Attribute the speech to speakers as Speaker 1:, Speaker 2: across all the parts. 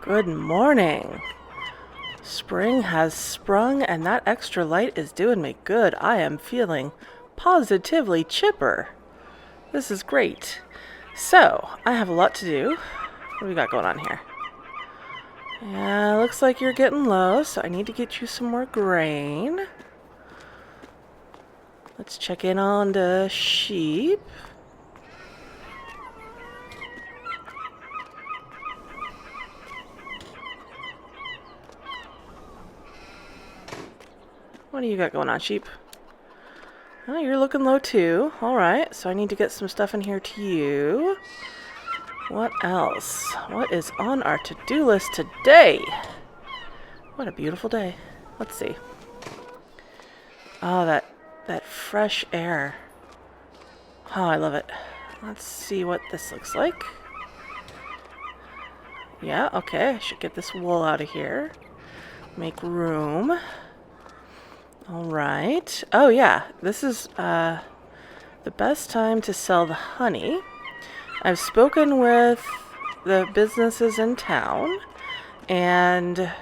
Speaker 1: Good morning. Spring has sprung and that extra light is doing me good. I am feeling positively chipper. This is great. So, I have a lot to do. What do we got going on here? Yeah, looks like you're getting low, so I need to get you some more grain. Let's check in on the sheep. What do you got going on, sheep? Oh, you're looking low too. Alright, so I need to get some stuff in here to you. What else? What is on our to-do list today? What a beautiful day. Let's see. Oh, that fresh air. Oh, I love it. Let's see what this looks like. Yeah, okay, I should get this wool out of here. Make room. Alright. Oh yeah, this is the best time to sell the honey. I've spoken with the businesses in town, and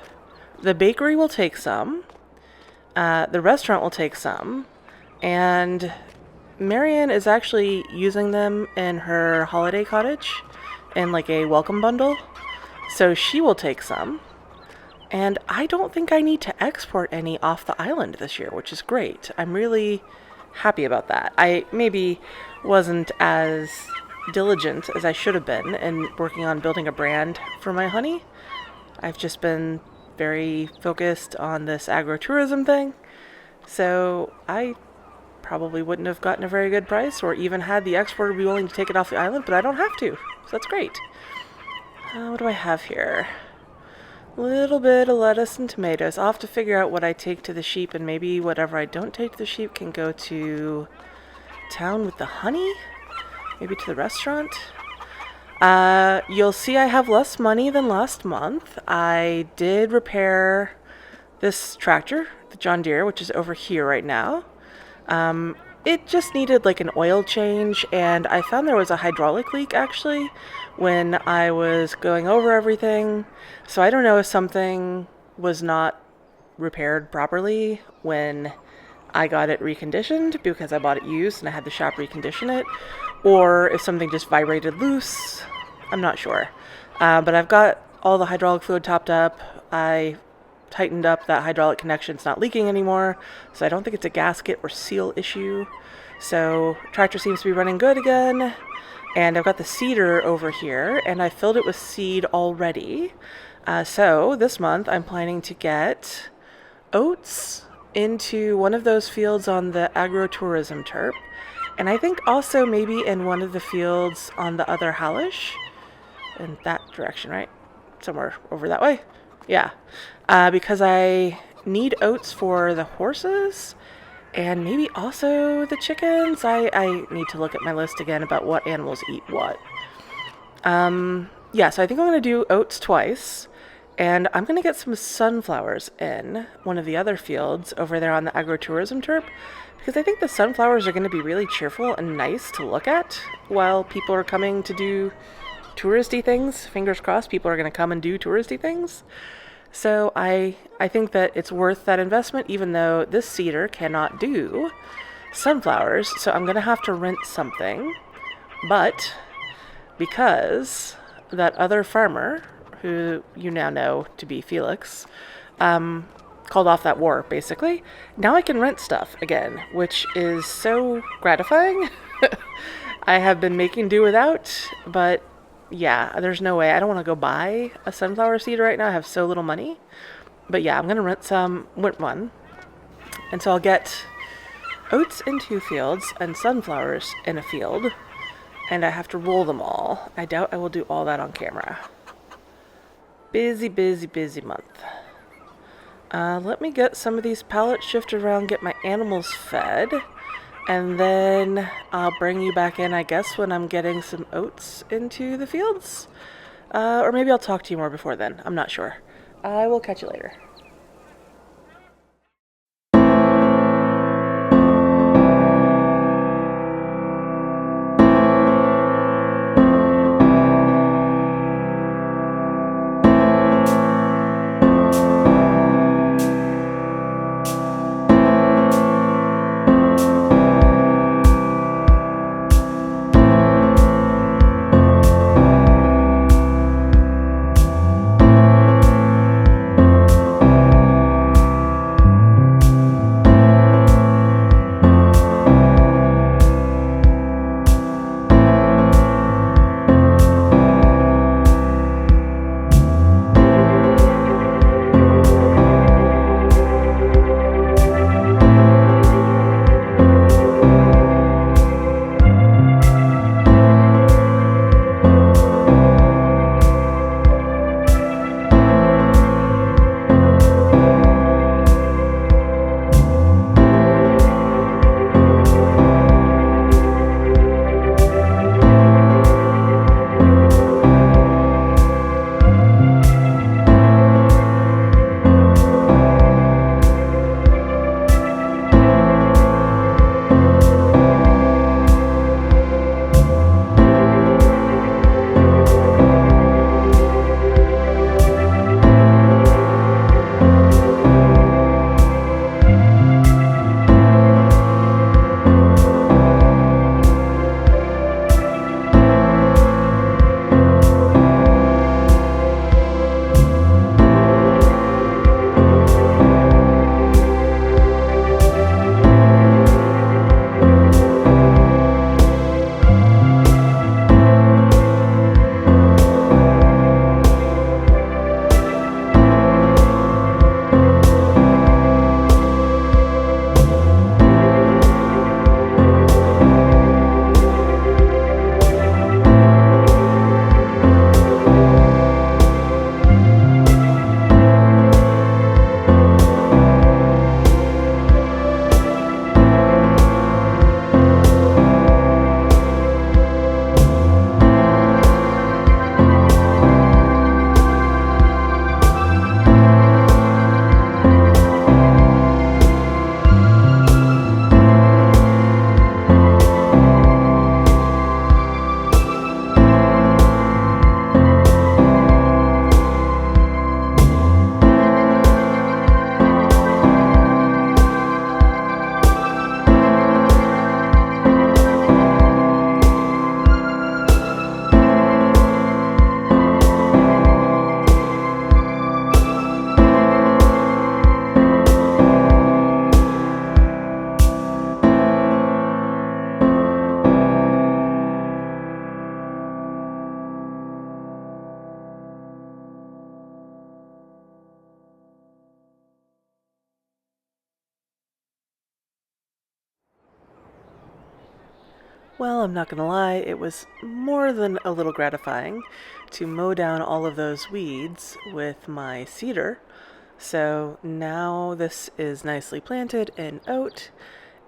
Speaker 1: the bakery will take some, the restaurant will take some, and Marianne is actually using them in her holiday cottage in like a welcome bundle, so she will take some. And I don't think I need to export any off the island this year, which is great. I'm really happy about that. I maybe wasn't as diligent as I should have been in working on building a brand for my honey. I've just been very focused on this agritourism thing. So I probably wouldn't have gotten a very good price or even had the exporter be willing to take it off the island, but I don't have to. So that's great. What do I have here? Little bit of lettuce and tomatoes. I'll have to figure out what I take to the sheep, and maybe whatever I don't take to the sheep can go to town with the honey. Maybe to the restaurant. You'll see I have less money than last month. I did repair this tractor, the John Deere, which is over here right now. It just needed like an oil change, and I found there was a hydraulic leak actually when I was going over everything. So I don't know if something was not repaired properly when I got it reconditioned because I bought it used and I had the shop recondition it, or if something just vibrated loose. I'm not sure. But I've got all the hydraulic fluid topped up. I tightened up that hydraulic connection. It's not leaking anymore, so I don't think it's a gasket or seal issue. So tractor seems to be running good again. And I've got the seeder over here, and I filled it with seed already. So this month I'm planning to get oats into one of those fields on the agrotourism terp. And I think also maybe in one of the fields on the other Hallish. In that direction, right? Somewhere over that way. Yeah. Because I need oats for the horses and maybe also the chickens. I need to look at my list again about what animals eat what. Yeah, so I think I'm going to do oats twice. And I'm going to get some sunflowers in one of the other fields over there on the agrotourism terp, because I think the sunflowers are going to be really cheerful and nice to look at while people are coming to do touristy things. Fingers crossed people are going to come and do touristy things. So I think that it's worth that investment, even though this seeder cannot do sunflowers. So I'm going to have to rent something. But because that other farmer, who you now know to be Felix, called off that war, basically, now I can rent stuff again, which is so gratifying. I have been making do without, but yeah, there's no way. I don't want to go buy a sunflower seed right now. I have so little money. But yeah, I'm going to rent one. And so I'll get oats in 2 fields and sunflowers in a field. And I have to roll them all. I doubt I will do all that on camera. Busy, busy, busy month. Let me get some of these pallets shifted around, get my animals fed. And then I'll bring you back in, I guess, when I'm getting some oats into the fields. Or maybe I'll talk to you more before then. I'm not sure. I will catch you later. Well, I'm not gonna lie, it was more than a little gratifying to mow down all of those weeds with my seeder. So now this is nicely planted in oat,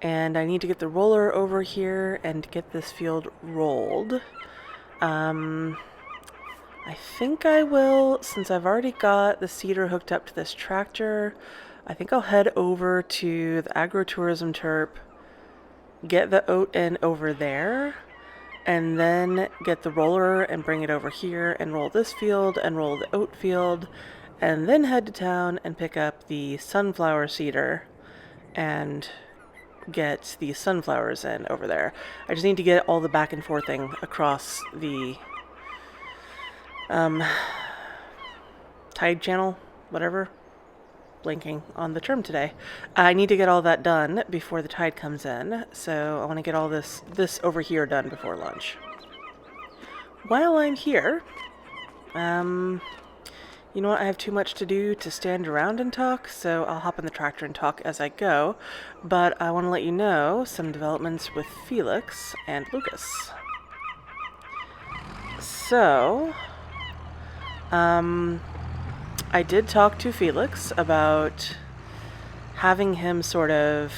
Speaker 1: and I need to get the roller over here and get this field rolled. I think I will, since I've already got the seeder hooked up to this tractor, I think I'll head over to the agrotourism terp, get the oat in over there, and then get the roller and bring it over here and roll this field and roll the oat field, and then head to town and pick up the sunflower seeder and get the sunflowers in over there. I just need to get all the back and forthing across the tide channel, whatever, blinking on the term today. I need to get all that done before the tide comes in, so I want to get all this over here done before lunch. While I'm here, you know what, I have too much to do to stand around and talk, so I'll hop in the tractor and talk as I go, but I want to let you know some developments with Felix and Lucas. So, I did talk to Felix about having him sort of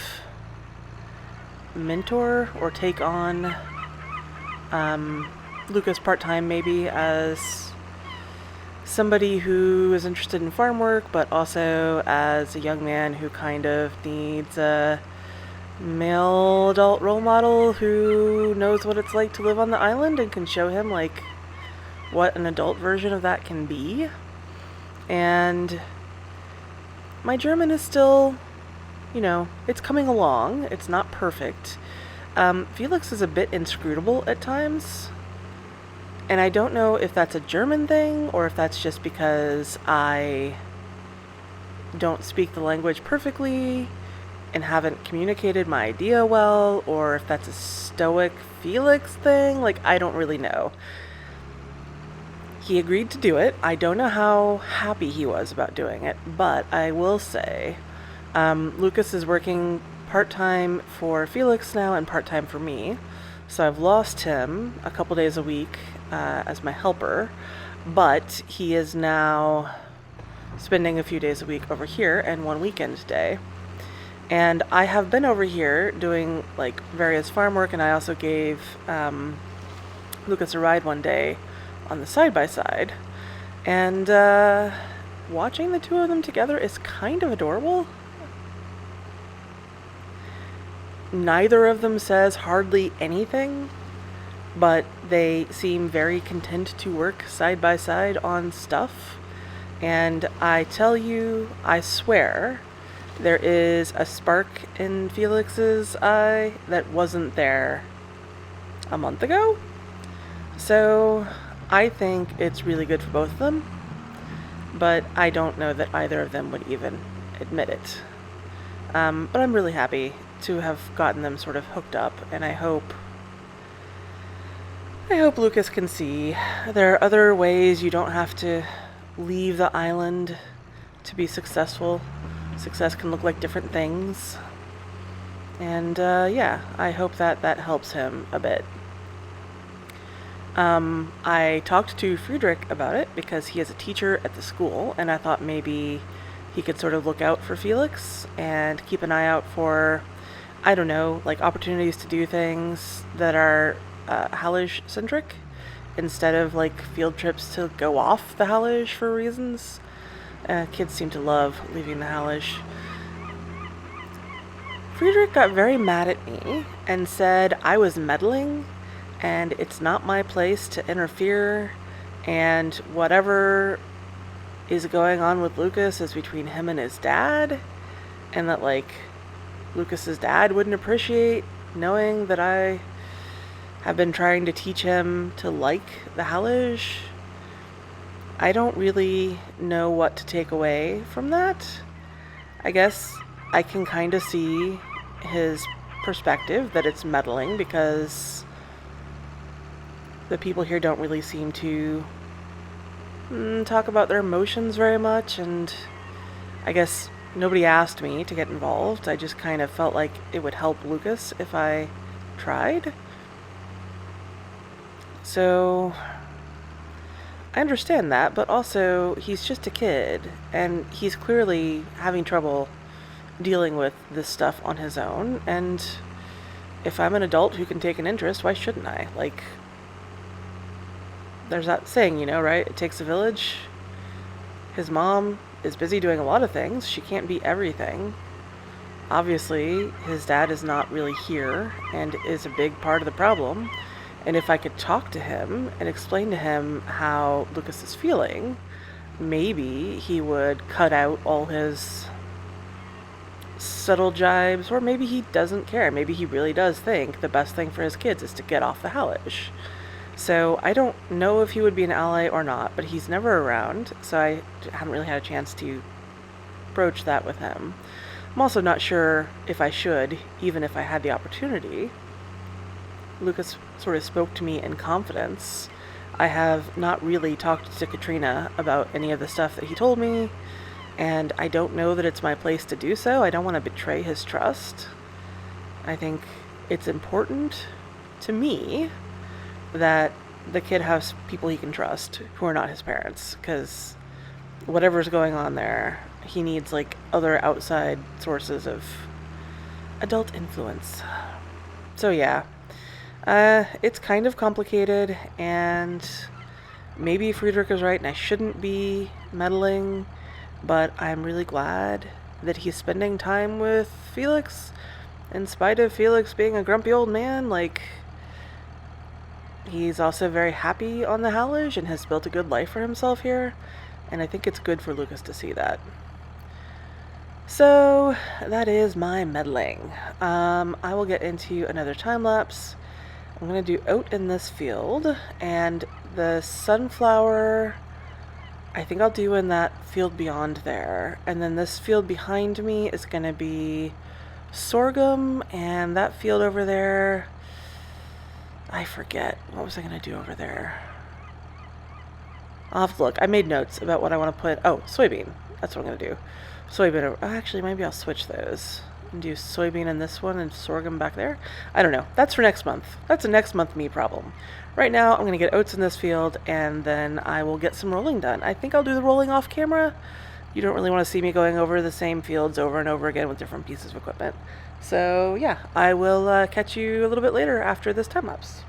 Speaker 1: mentor or take on Lucas part-time maybe as somebody who is interested in farm work, but also as a young man who kind of needs a male adult role model who knows what it's like to live on the island and can show him like what an adult version of that can be. And my German is still, you know, it's coming along. It's not perfect. Felix is a bit inscrutable at times. And I don't know if that's a German thing or if that's just because I don't speak the language perfectly and haven't communicated my idea well, or if that's a stoic Felix thing. Like, I don't really know. He agreed to do it. I don't know how happy he was about doing it, but I will say Lucas is working part-time for Felix now and part-time for me. So I've lost him a couple days a week as my helper, but he is now spending a few days a week over here and one weekend day. And I have been over here doing like various farm work, and I also gave Lucas a ride one day on the side-by-side, and watching the two of them together is kind of adorable. Neither of them says hardly anything, but they seem very content to work side-by-side on stuff, and I tell you, I swear, there is a spark in Felix's eye that wasn't there a month ago. So I think it's really good for both of them, but I don't know that either of them would even admit it. But I'm really happy to have gotten them sort of hooked up, and I hope Lucas can see there are other ways you don't have to leave the island to be successful. Success can look like different things. And yeah, I hope that helps him a bit. I talked to Friedrich about it because he is a teacher at the school, and I thought maybe he could sort of look out for Felix and keep an eye out for, I don't know, like opportunities to do things that are Hallig centric instead of like field trips to go off the Hallig for reasons. Kids seem to love leaving the Hallig. Friedrich got very mad at me and said I was meddling and it's not my place to interfere, and whatever is going on with Lucas is between him and his dad, and that like Lucas's dad wouldn't appreciate knowing that I have been trying to teach him to like the Hallig. I don't really know what to take away from that. I guess I can kind of see his perspective that it's meddling because the people here don't really seem to talk about their emotions very much, and I guess nobody asked me to get involved. I just kind of felt like it would help Lucas if I tried. So I understand that, but also he's just a kid, and he's clearly having trouble dealing with this stuff on his own, and if I'm an adult who can take an interest, why shouldn't I? Like, there's that saying, right? It takes a village. His mom is busy doing a lot of things. She can't be everything. Obviously, his dad is not really here and is a big part of the problem. And if I could talk to him and explain to him how Lucas is feeling, maybe he would cut out all his subtle jibes, or maybe he doesn't care. Maybe he really does think the best thing for his kids is to get off the Hallish. So I don't know if he would be an ally or not, but he's never around, so I haven't really had a chance to broach that with him. I'm also not sure if I should, even if I had the opportunity. Lucas sort of spoke to me in confidence. I have not really talked to Katrina about any of the stuff that he told me, and I don't know that it's my place to do so. I don't want to betray his trust. I think it's important to me that the kid has people he can trust who are not his parents, because whatever's going on there, he needs like other outside sources of adult influence. So yeah, it's kind of complicated, and maybe Friedrich is right and I shouldn't be meddling, but I'm really glad that he's spending time with Felix, in spite of Felix being a grumpy old man. Like, he's also very happy on the Hallish and has built a good life for himself here, and I think it's good for Lucas to see that. So that is my meddling. I will get into another time lapse. I'm going to do oat in this field, and the sunflower I think I'll do in that field beyond there. And then this field behind me is going to be sorghum, and that field over there, I forget. What was I going to do over there? I'll have to look. I made notes about what I want to put. Oh, soybean. That's what I'm going to do. Soybean. Actually, maybe I'll switch those and do soybean in this one and sorghum back there. I don't know. That's for next month. That's a next month me problem. Right now, I'm going to get oats in this field, and then I will get some rolling done. I think I'll do the rolling off camera. You don't really want to see me going over the same fields over and over again with different pieces of equipment. So yeah, I will catch you a little bit later after this time lapse.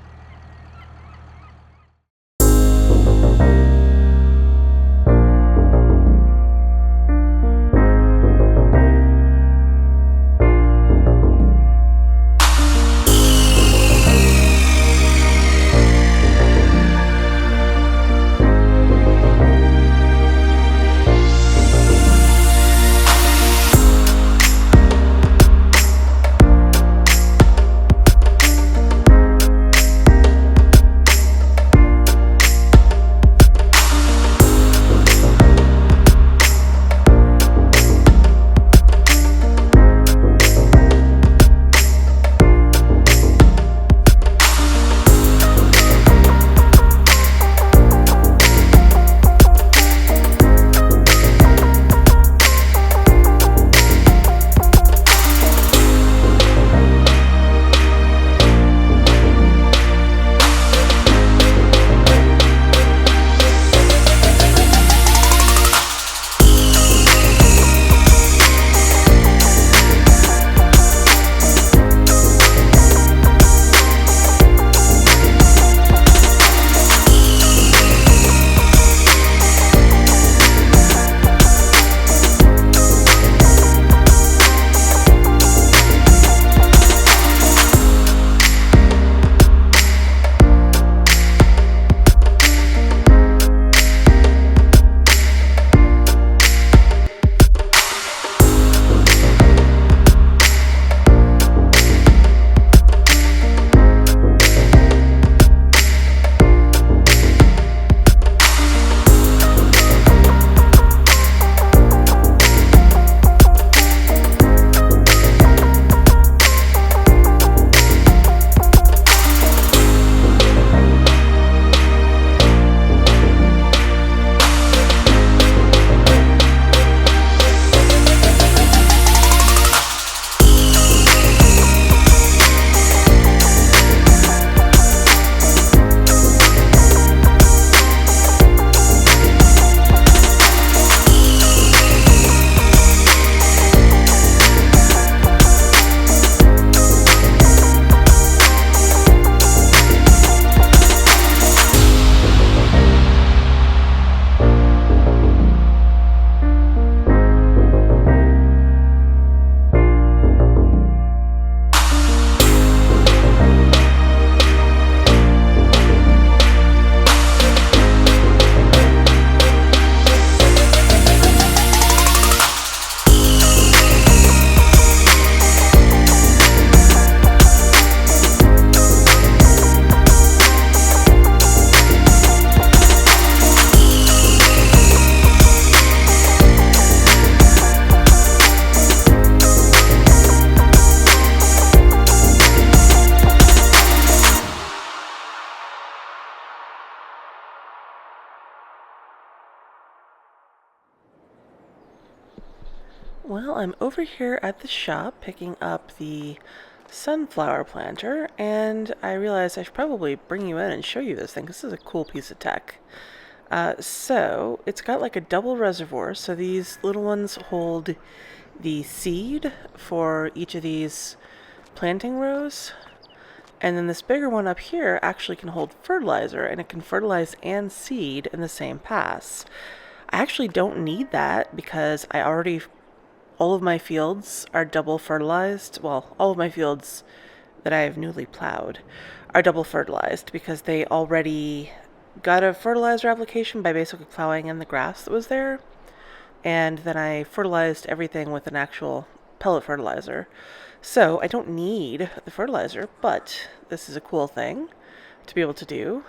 Speaker 1: Well, I'm over here at the shop picking up the sunflower planter, and I realized I should probably bring you in and show you this thing. This is a cool piece of tech. So it's got like a double reservoir, so these little ones hold the seed for each of these planting rows. And then this bigger one up here actually can hold fertilizer, and it can fertilize and seed in the same pass. I actually don't need that because all of my fields are double fertilized. Well, all of my fields that I have newly plowed are double fertilized because they already got a fertilizer application by basically plowing in the grass that was there. And then I fertilized everything with an actual pellet fertilizer. So I don't need the fertilizer, but this is a cool thing to be able to do.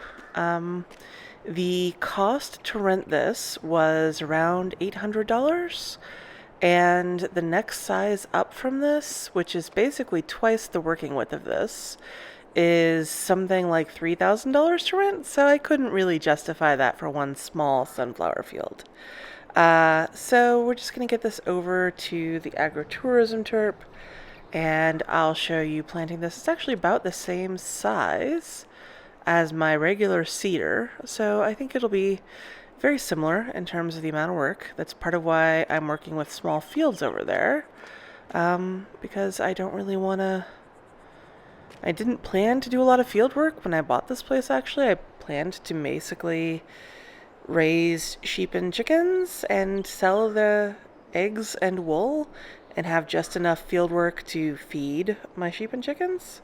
Speaker 1: The cost to rent this was around $800, and the next size up from this, which is basically twice the working width of this, is something like $3,000 to rent, so I couldn't really justify that for one small sunflower field. So we're just going to get this over to the agritourism terp, and I'll show you planting this. It's actually about the same size as my regular cedar, so I think it'll be very similar in terms of the amount of work. That's part of why I'm working with small fields over there, because I don't really want to... I didn't plan to do a lot of field work when I bought this place, actually. I planned to basically raise sheep and chickens and sell the eggs and wool and have just enough field work to feed my sheep and chickens.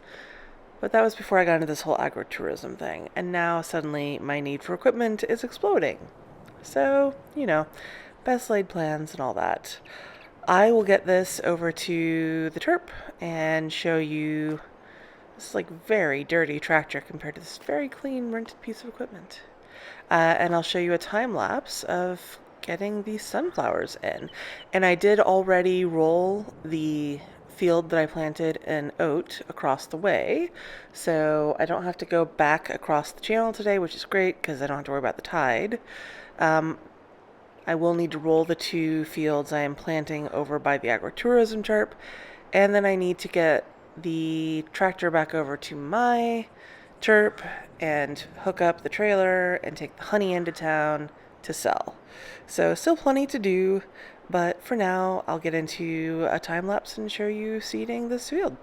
Speaker 1: But that was before I got into this whole agritourism thing, and now suddenly my need for equipment is exploding. So, best laid plans and all that. I will get this over to the terp and show you this very dirty tractor compared to this very clean rented piece of equipment. And I'll show you a time lapse of getting these sunflowers in. And I did already roll the field that I planted an oat across the way, so I don't have to go back across the channel today, which is great because I don't have to worry about the tide. I will need to roll the 2 fields I am planting over by the agritourism terp, and then I need to get the tractor back over to my terp and hook up the trailer and take the honey into town to sell. So still plenty to do, but for now I'll get into a time lapse and show you seeding this field.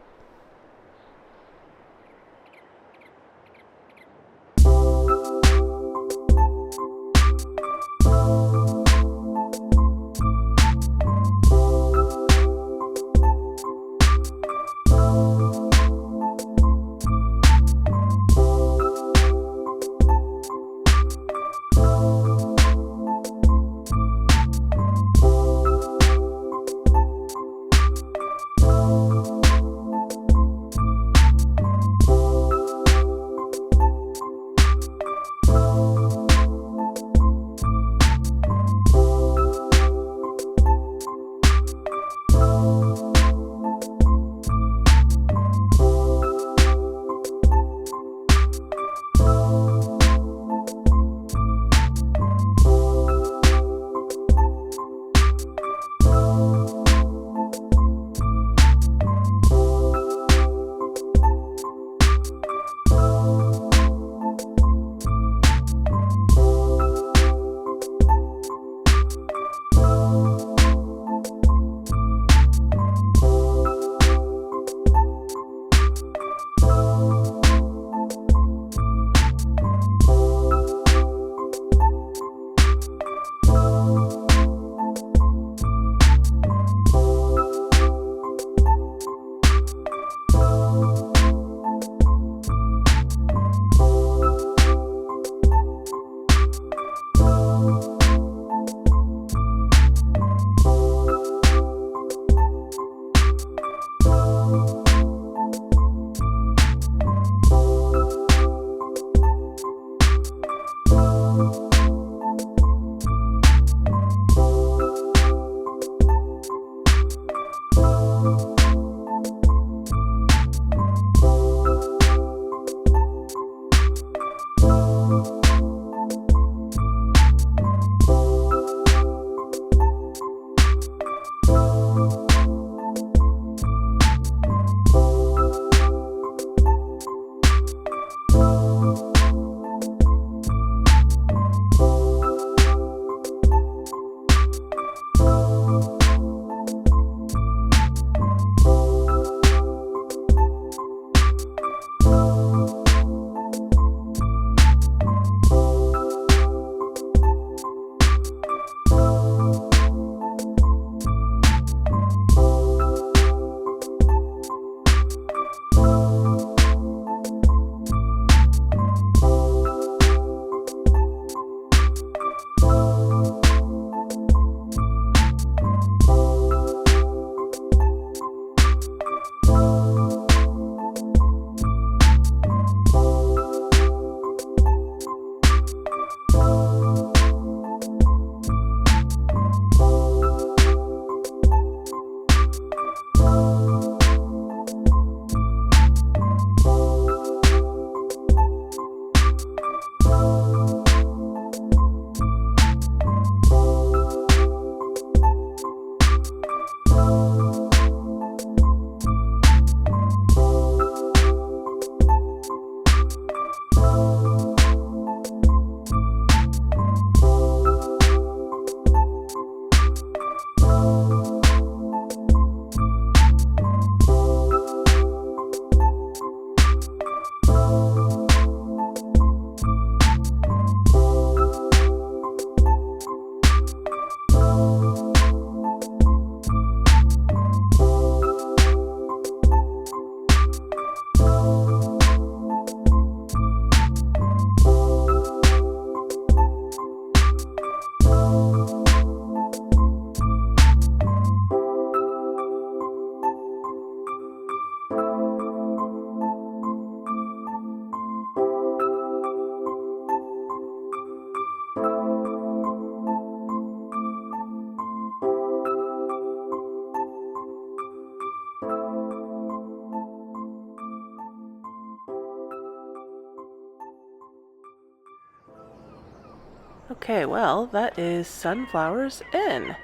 Speaker 1: Okay, well, that is Sunflowers Inn.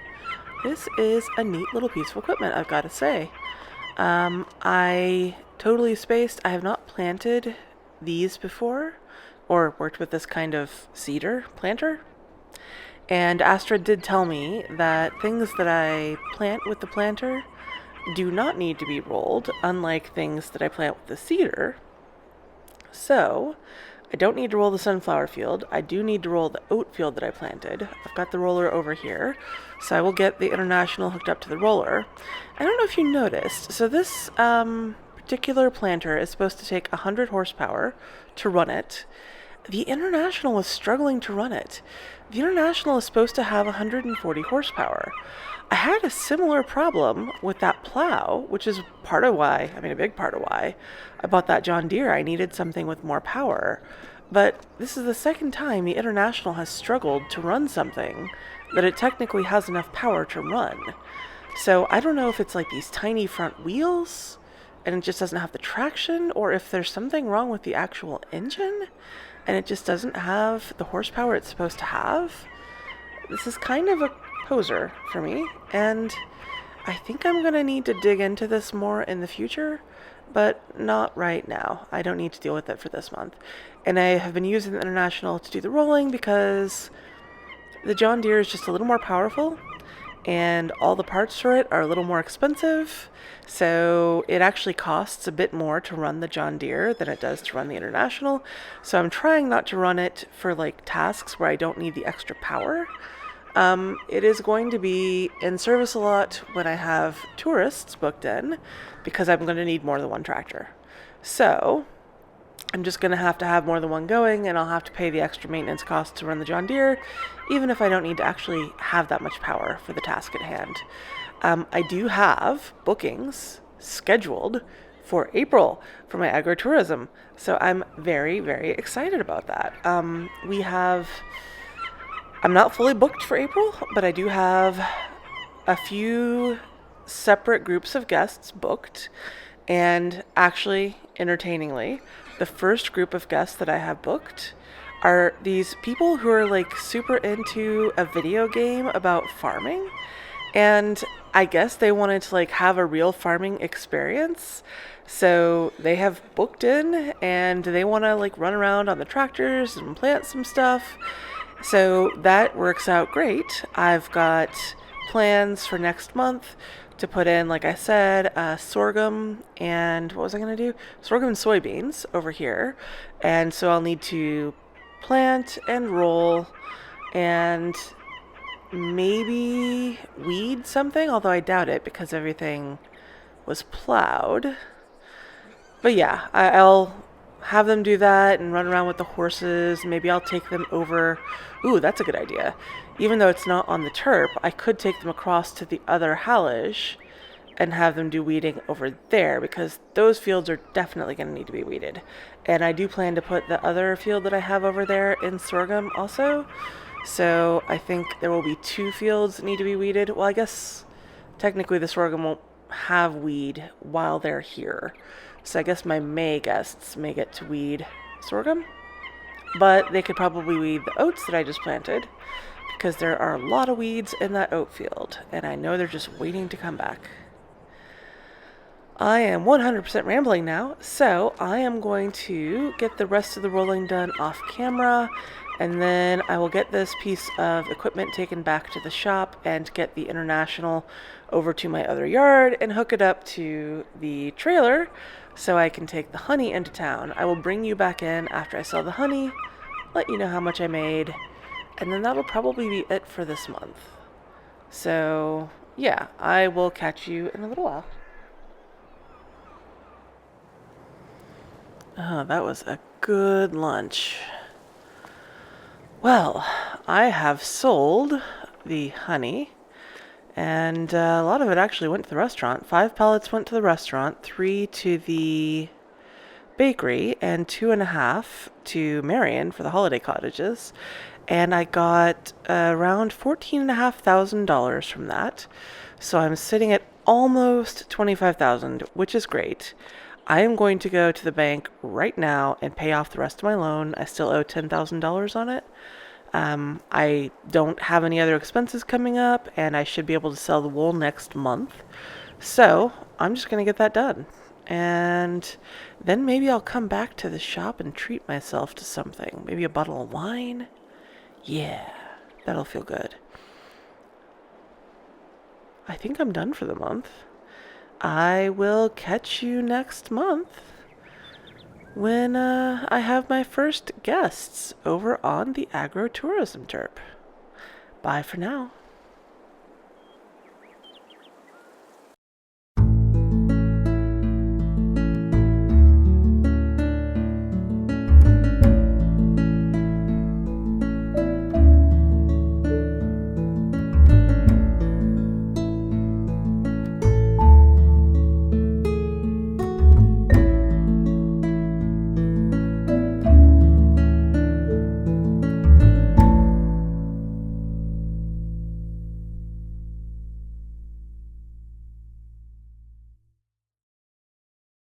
Speaker 1: This is a neat little piece of equipment, I've got to say. I totally spaced. I have not planted these before, or worked with this kind of cedar planter. And Astrid did tell me that things that I plant with the planter do not need to be rolled, unlike things that I plant with the cedar. So, I don't need to roll the sunflower field. I do need to roll the oat field that I planted. I've got the roller over here, so I will get the International hooked up to the roller. I don't know if you noticed, so this particular planter is supposed to take 100 horsepower to run it. The International was struggling to run it. The International is supposed to have 140 horsepower. I had a similar problem with that plow, which is part of why, a big part of why, I bought that John Deere. I needed something with more power. But this is the second time the International has struggled to run something that it technically has enough power to run. So I don't know if it's like these tiny front wheels and it just doesn't have the traction, or if there's something wrong with the actual engine and it just doesn't have the horsepower it's supposed to have. This is kind of a poser for me, and I think I'm going to need to dig into this more in the future, but not right now. I don't need to deal with it for this month. And I have been using the International to do the rolling because the John Deere is just a little more powerful, and all the parts for it are a little more expensive, so it actually costs a bit more to run the John Deere than it does to run the International. So I'm trying not to run it for like tasks where I don't need the extra power. It is going to be in service a lot when I have tourists booked in, because I'm going to need more than one tractor. So I'm just going to have more than one going, and I'll have to pay the extra maintenance costs to run the John Deere, even if I don't need to actually have that much power for the task at hand. I do have bookings scheduled for April for my agritourism, so I'm very, very excited about that. I'm not fully booked for April, but I do have a few separate groups of guests booked. And actually, entertainingly, the first group of guests that I have booked are these people who are like super into a video game about farming. And I guess they wanted to like have a real farming experience. So they have booked in and they want to like run around on the tractors and plant some stuff. So that works out great. I've got plans for next month to put in, like I said, sorghum and what was I going to do? Sorghum and soybeans over here. And so I'll need to plant and roll and maybe weed something, although I doubt it because everything was plowed. But yeah, I'll have them do that and run around with the horses. Maybe I'll take them over. Ooh, that's a good idea. Even though it's not on the terp, I could take them across to the other Hallig and have them do weeding over there, because those fields are definitely going to need to be weeded. And I do plan to put the other field that I have over there in sorghum also. So I think there will be 2 fields that need to be weeded. Well, I guess technically the sorghum won't have weed while they're here. So I guess my May guests may get to weed sorghum, but they could probably weed the oats that I just planted, because there are a lot of weeds in that oat field, and I know they're just waiting to come back. I am 100% rambling now, so I am going to get the rest of the rolling done off camera, and then I will get this piece of equipment taken back to the shop and get the International over to my other yard and hook it up to the trailer so I can take the honey into town. I will bring you back in after I sell the honey, let you know how much I made, and then that'll probably be it for this month. So yeah, I will catch you in a little while. Oh, that was a good lunch. Well, I have sold the honey, and a lot of it actually went to the restaurant. 5 pallets went to the restaurant, 3 to the bakery, and 2.5 to Marion for the holiday cottages. And I got around $14,500 from that. So I'm sitting at almost $25,000, which is great. I am going to go to the bank right now and pay off the rest of my loan. I still owe $10,000 on it. I don't have any other expenses coming up, and I should be able to sell the wool next month. So I'm just going to get that done. And then maybe I'll come back to the shop and treat myself to something. Maybe a bottle of wine. Yeah, that'll feel good. I think I'm done for the month. I will catch you next month when I have my first guests over on the agro-tourism derp. Bye for now.